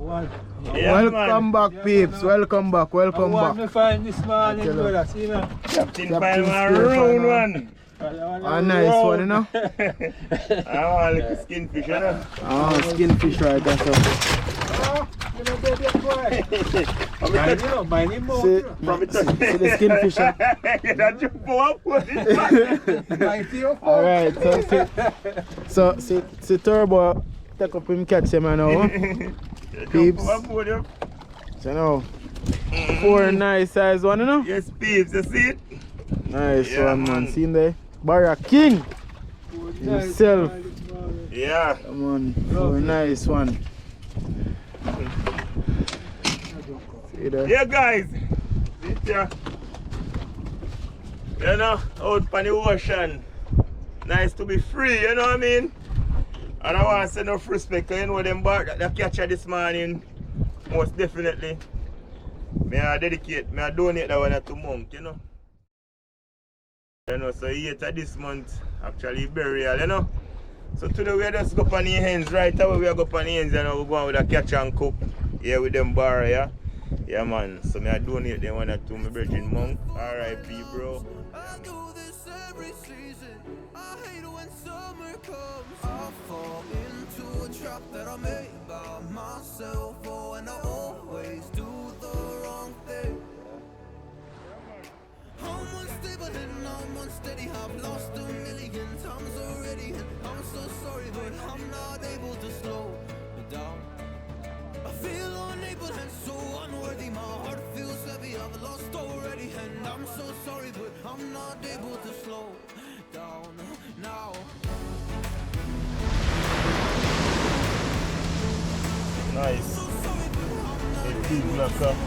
Yeah, welcome back, peeps. Welcome back. Welcome back. I find this morning, brother. See, man. Captain find one round one. A nice one, you know? I want a little skinfish, you know? Oh, skinfish right there. So. See the skinfish. Alright, so see Turbo take up him catch him now. Peeps. So now, 4 nice size one, you know? Yes, peeps, you see it? Nice one, man. See him there? Barracudas himself. Yeah. Come on, 4 nice one. See there? Yeah, guys. You know, out on the ocean. Nice to be free, you know what I mean? And I want to send enough respect, you know, them bark that they catch this morning. Most definitely. I donate that one to month, you know. You know, so 8th of this month, actually burial, you know. So today we just go on the hands, right away we go on the hands, you know, we go on with a catch and cook here with them bar, yeah. Yeah, man. So I donate them one to my virgin monk. R.I.P. bro. I do this every season. I hate when summer comes. I fall into a trap that I made by myself. Oh, and I always do the wrong thing. I'm unstable and I'm unsteady. I've lost 1,000,000 times already, and I'm so sorry, but I'm not able to slow down. I feel unable and so unworthy. My heart feels heavy. I've lost already, and I'm so sorry, but I'm not able to slow down now. Nice. Hey, people are come.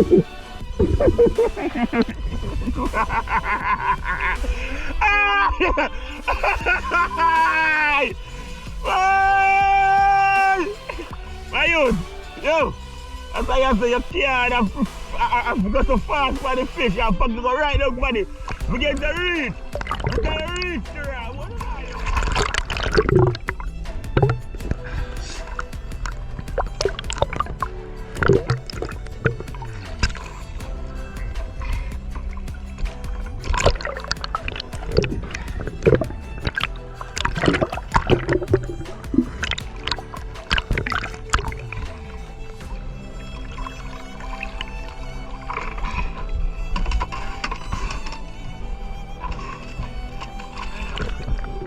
My youth, yo, as I answer your card, I've got to fast for the fish. I'm going to go right now, buddy. We get the reach. We get the reach, Gerard. What are you?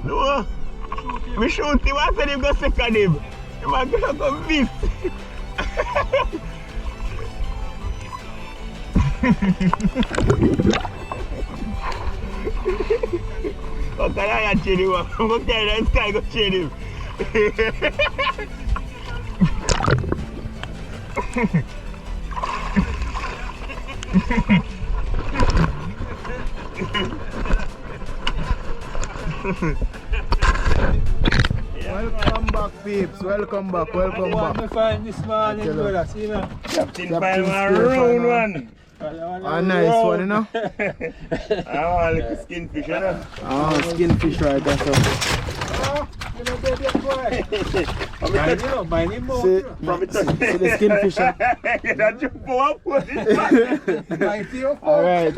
No, we shoot him. I said him go second him. He might go miss. What can I chain him? I'm going to carry that sky go chain him. Welcome back, peeps. Welcome back. Welcome What me back. find this morning, brother? See me? Captain Final round one. A nice one, you know? I want a little skinfish, you know? Oh, skinfish right there. So. Oh, you know, baby, boy. Mine him more. See the skinfish. That you go up. Mine too. Alright,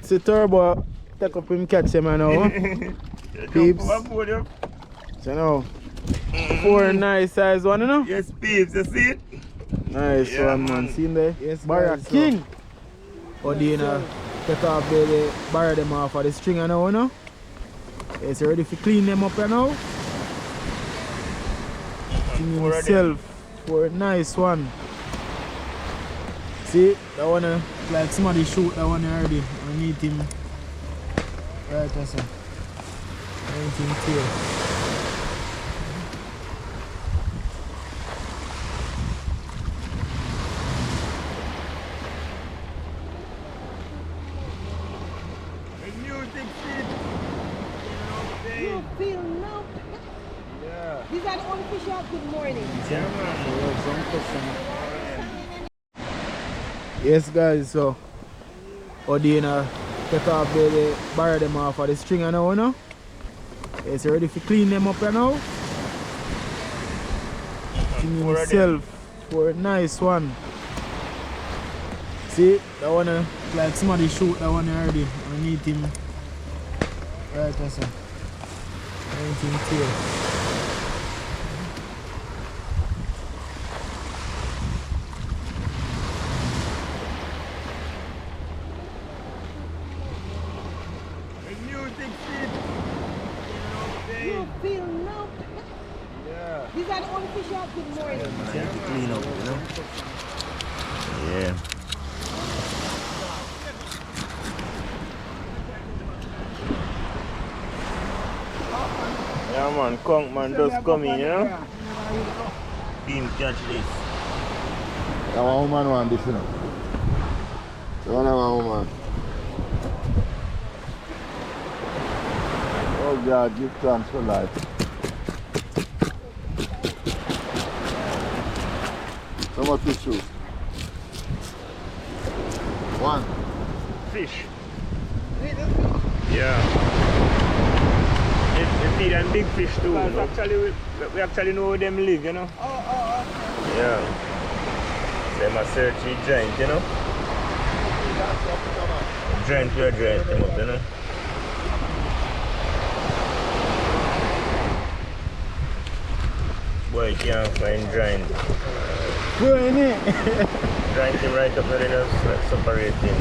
see Turbo take up him catch him now. Peeps. So now, 4 nice size one, you know? Yes, peeps, you see it? Nice Yeah, one, man. See him there? Yes, Barracudas. King. Odane take off the barra them off of the stringer now, you know? It's ready to clean them up now. King himself for a nice one. See, that one like somebody shoot that one already. I need him right there, sir. Anything clear. You feel no. Yeah. These are the only fish you have. Good morning. Yeah, man. Yes, guys, so Odane take off the barra them off of the stringer now, you know? It's ready to clean them up now. King himself for a nice one. See, that one like somebody shoot that one already. I need him right there, sir. Anything clear. You feel no. Yeah. These are the only fish you have. Good morning. Time to clean up, you know? Yeah. Yeah, man, conch man just come in, you know? Beam catch this. That one woman want this, you know. That one woman. Oh God, give thanks for life. How much fish you? One. Fish. Yeah. They feed them big fish too. You know? Actually, we actually know where them live, you know? Yeah. Them a search the giant, you know? Giant to a giant, you know? Boy, you can't find giant. Good, innit? Giant him right up there, just like separating.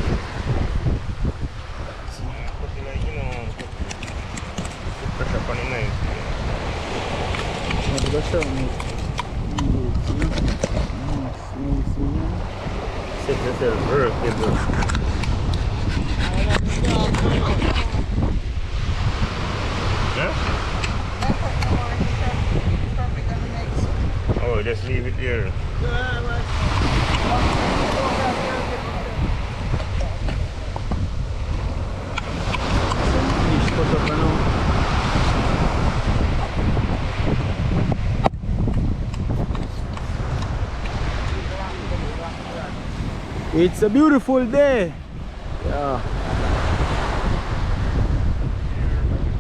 But like, you know, put pressure upon the knife. Set yourself very good. Huh? Oh, just leave it there. It's a beautiful day. Yeah.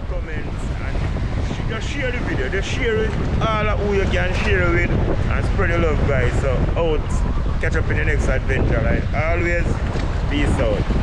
Comments and just share the video. Just share it all of who you can share with and spread the love, guys. So out. Catch up in the next adventure. Like always, peace out.